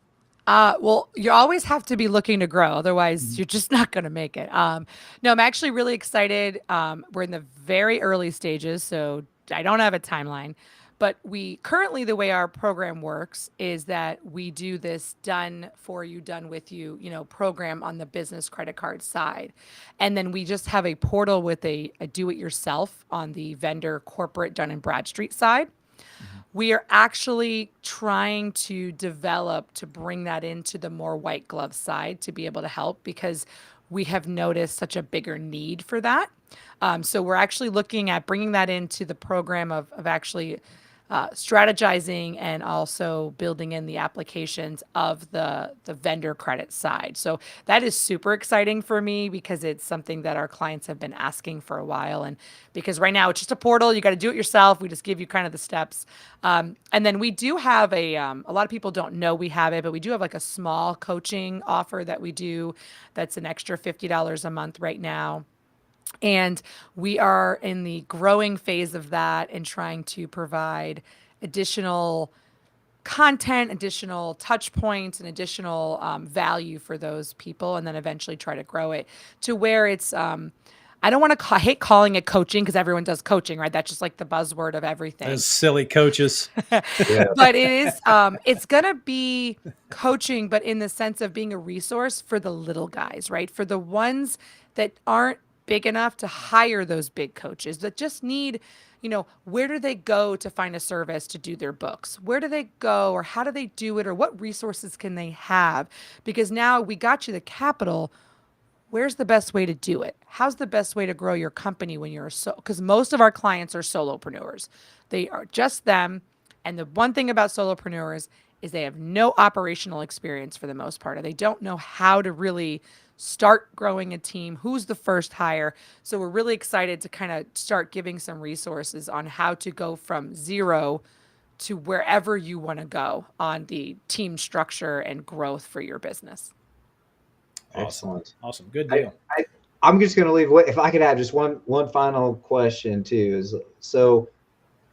Speaker 3: Well, you always have to be looking to grow, otherwise
Speaker 1: Mhm.
Speaker 3: you're just not going to make it. No, I'm actually really excited. We're in the very early stages, so I don't have a timeline. But we currently, the way our program works is that we do this done for you, done with you, program on the business credit card side. And then we just have a portal with a do it yourself on the vendor corporate Dun and Bradstreet side.
Speaker 1: Mhm.
Speaker 3: We are actually trying to develop to bring that into the more white glove side to be able to help because we have noticed such a bigger need for that. So we're actually looking at bringing that into the program of actually strategizing and also building in the applications of the vendor credit side. So that is super exciting for me because it's something that our clients have been asking for a while. And because right now it's just a portal, you got to do it yourself. We just give you kind of the steps. And then we do have a lot of people don't know we have it, but we do have like a small coaching offer that we do that's an extra $50 a month right now. And we are in the growing phase of that and trying to provide additional content, additional touch points, and additional value for those people, and then eventually try to grow it to where it's. I don't want to I hate calling it coaching because everyone does coaching, right? That's just like the buzzword of everything.
Speaker 1: Those silly coaches.
Speaker 2: yeah,
Speaker 3: But it is it's going to be coaching but in the sense of being a resource for the little guys, right? For the ones that aren't big enough to hire those big coaches that just need, where do they go to find a service to do their books? Where do they go or how do they do it or what resources can they have? Because now we got you the capital, where's the best way to do it? How's the best way to grow your company when you're because most of our clients are solopreneurs. They are just them. And the one thing about solopreneurs is they have no operational experience for the most part. Or they don't know how to really start growing a team, who's the first hire. So we're really excited to kind of start giving some resources on how to go from zero to wherever you want to go on the team structure and growth for your business.
Speaker 1: Awesome.
Speaker 2: excellent.
Speaker 1: Awesome. Good
Speaker 2: I,
Speaker 1: deal.
Speaker 2: I I'm just going to leave. If I could have just one final question too, is so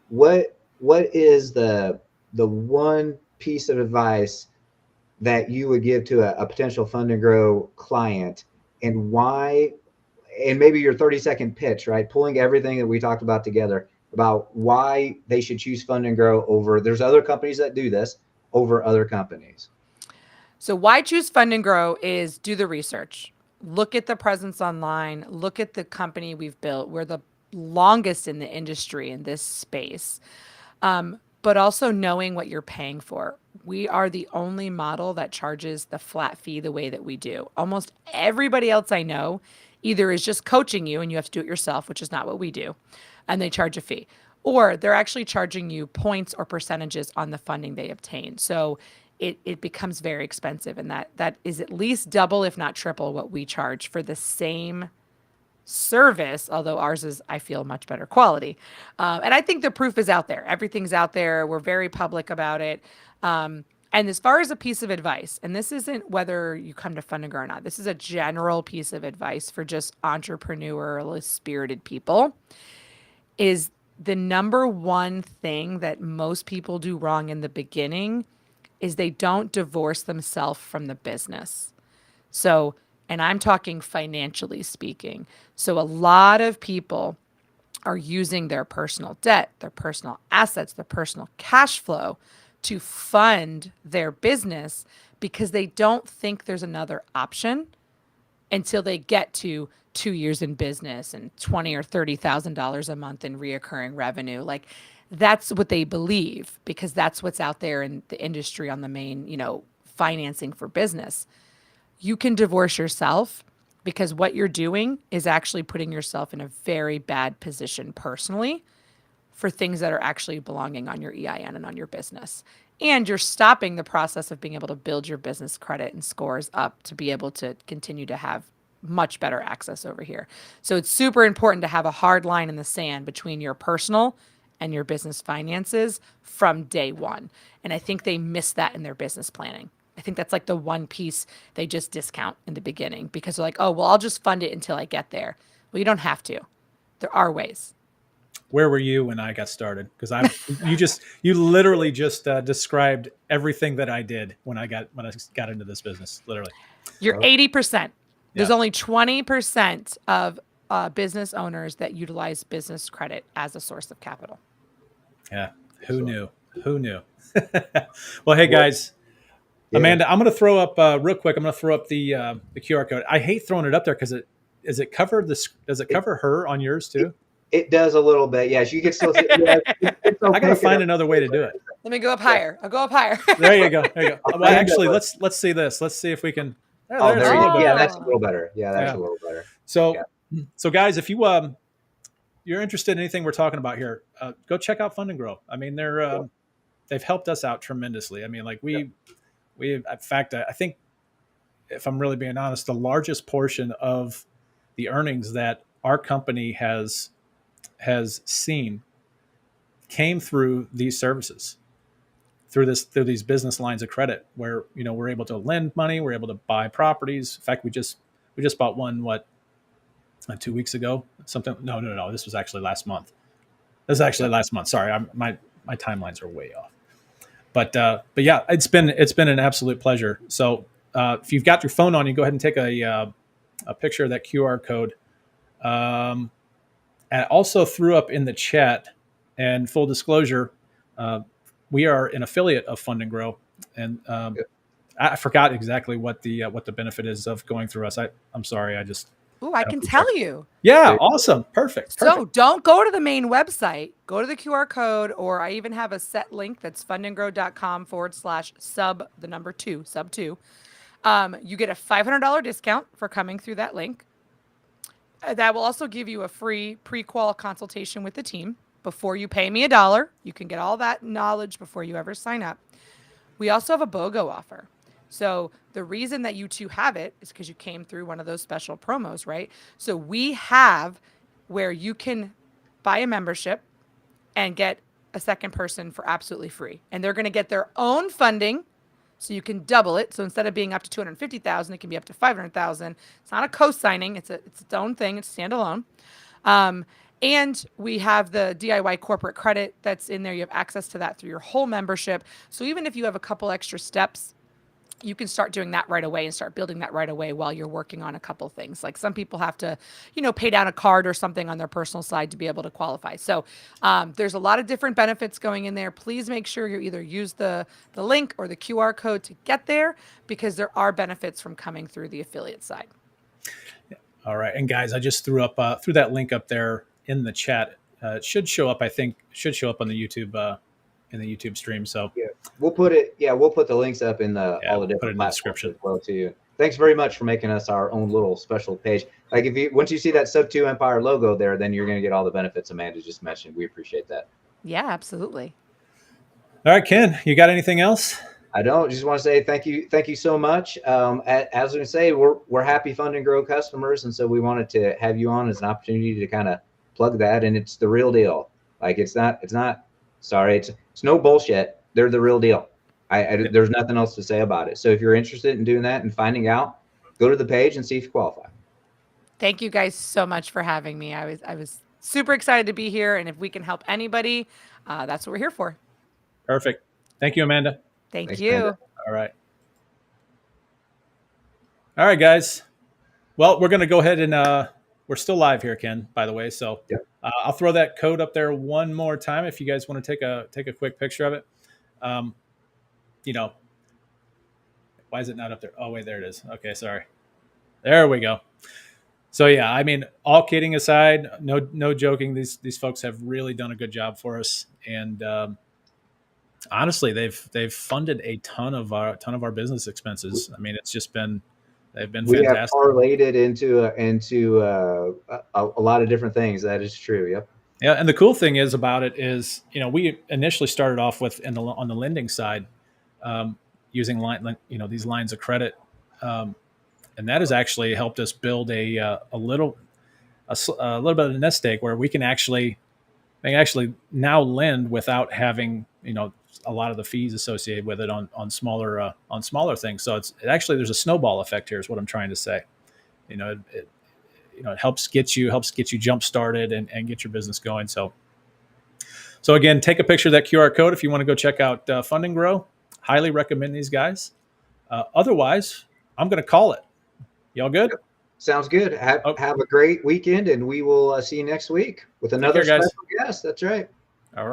Speaker 2: what is the one piece of advice that you would give to a potential Fund and Grow client, and why, and maybe your 30-second pitch, right? Pulling everything that we talked about together about why they should choose Fund and Grow over, there's other companies that do this, over other companies.
Speaker 3: So why choose Fund and Grow is do the research. Look at the presence online, look at the company we've built. We're the longest in the industry in this space. But also knowing what you're paying for. We are the only model that charges the flat fee the way that we do. Almost everybody else I know either is just coaching you and you have to do it yourself, which is not what we do, and they charge a fee, or they're actually charging you points or percentages on the funding they obtain. So it becomes very expensive, and that is at least double, if not triple, what we charge for the same service, although ours is, I feel, much better quality. And I think the proof is out there. Everything's out there. We're very public about it. And as far as a piece of advice, and this isn't whether you come to Fund and Grow or not, this is a general piece of advice for just entrepreneurial spirited people, is the number one thing that most people do wrong in the beginning is they don't divorce themselves from the business. So, and I'm talking financially speaking. So a lot of people are using their personal debt, their personal assets, their personal cash flow to fund their business because they don't think there's another option until they get to 2 years in business and $20 or $30,000 a month in reoccurring revenue. Like that's what they believe because that's what's out there in the industry on the main, financing for business. You can divorce yourself because what you're doing is actually putting yourself in a very bad position personally for things that are actually belonging on your EIN and on your business. And you're stopping the process of being able to build your business credit and scores up to be able to continue to have much better access over here. So it's super important to have a hard line in the sand between your personal and your business finances from day one. And I think they miss that in their business planning. I think that's like the one piece they just discount in the beginning because they're like, oh, well, I'll just fund it until I get there. Well, you don't have to. There are ways.
Speaker 1: Where were you when I got started? Because you literally just described everything that I did when I got into this business. Literally,
Speaker 3: you're 80%. There's
Speaker 1: Yeah.
Speaker 3: only 20% of business owners that utilize business credit as a source of capital.
Speaker 1: Yeah, who knew? Who knew? Well, hey guys, Amanda, I'm going to throw up real quick. I'm going to throw up the QR code. I hate throwing it up there because does it cover her on yours too?
Speaker 2: It does a little bit. Yes, you can still see. Yeah, it's okay.
Speaker 1: I got to find another way to do it.
Speaker 3: Let me go up higher. I'll go up higher.
Speaker 1: There you go. There you go. Well, actually, let's see this. Let's see if we can.
Speaker 2: Oh, there you go. Yeah, that's a little better. Yeah, that's a little better.
Speaker 1: So guys, if you're interested in anything we're talking about here, go check out Fund and Grow. I mean, they've helped us out tremendously. I mean, like we in fact, I think if I'm really being honest, the largest portion of the earnings that our company has seen came through these services, through these business lines of credit where, we're able to lend money. We're able to buy properties. In fact, we just bought one, 2 weeks ago, something. No. This was actually last month. Sorry. My timelines are way off. But yeah, it's been an absolute pleasure. So if you've got your phone on you, go ahead and take a picture of that QR code. And I also threw up in the chat, and full disclosure, we are an affiliate of Fund and Grow, and I forgot exactly what the benefit is of going through us. I'm sorry,
Speaker 3: I can tell you.
Speaker 1: Yeah, awesome, perfect.
Speaker 3: So don't go to the main website. Go to the QR code, or I even have a set link that's fundandgrow.com/sub2. You get a $500 discount for coming through that link. That will also give you a free pre-qual consultation with the team before you pay me $1. You can get all that knowledge before you ever sign up. We also have a BOGO offer. So the reason that you two have it is because you came through one of those special promos, right? So we have where you can buy a membership and get a second person for absolutely free. And they're going to get their own funding. So you can double it. So instead of being up to $250,000, it can be up to $500,000. It's not a co-signing. It's its own thing. It's standalone. And we have the DIY corporate credit that's in there. You have access to that through your whole membership. So even if you have a couple extra steps, you can start doing that right away and start building that right away while you're working on a couple things. Like some people have to, pay down a card or something on their personal side to be able to qualify. So there's a lot of different benefits going in there. Please make sure you either use the link or the QR code to get there because there are benefits from coming through the affiliate side.
Speaker 1: All right. And guys, I just threw that link up there in the chat. It should show up, I think, on the YouTube in the YouTube stream. So
Speaker 2: we'll put the links up in all the different platforms as well too. Thanks very much for making us our own little special page. Like once you see that Sub2 Empire logo there, then you're going to get all the benefits Amanda just mentioned. We appreciate that.
Speaker 3: Yeah, absolutely.
Speaker 1: All right, Ken, you got anything else?
Speaker 2: I don't. Just want to say thank you so much. As we say, we're happy Fund and Grow customers, and so we wanted to have you on as an opportunity to kind of plug that. And it's the real deal. Like it's no bullshit. They're the real deal.
Speaker 1: Yep.
Speaker 2: There's nothing else to say about it. So if you're interested in doing that and finding out, go to the page and see if you qualify.
Speaker 3: Thank you guys so much for having me. I was super excited to be here, and if we can help anybody, that's what we're here for.
Speaker 1: Perfect. Thank you, Amanda.
Speaker 3: Thank
Speaker 2: Thanks, Amanda.
Speaker 3: you.
Speaker 1: All right. All right, guys. Well, we're going to go ahead and we're still live here, Ken, by the way. So
Speaker 2: Yep.
Speaker 1: I'll throw that code up there one more time if you guys want to take a quick picture of it. You know, why is it not up there? Oh, wait, there it is. Okay, sorry. There we go. So yeah, I mean, all kidding aside, no joking. These folks have really done a good job for us, and honestly, they've funded a ton of our business expenses. I mean, they've been
Speaker 2: We have
Speaker 1: fantastic.
Speaker 2: parlayed it into a lot of different things. That is true. Yep.
Speaker 1: Yeah, and the cool thing is about it is, we initially started off with on the lending side, using these lines of credit, and that has actually helped us build a little bit of a nest egg where we can actually now lend without having a lot of the fees associated with it on smaller things. So it actually there's a snowball effect here is what I'm trying to say. It helps get you jump started and get your business going. So again, take a picture of that QR code if you want to go check out Fund and Grow. Highly recommend these guys. Otherwise, I'm going to call it. Y'all good?
Speaker 2: Yep. Sounds good. Have a great weekend, and we will see you next week with another
Speaker 1: care, guys.
Speaker 2: special guest. That's right.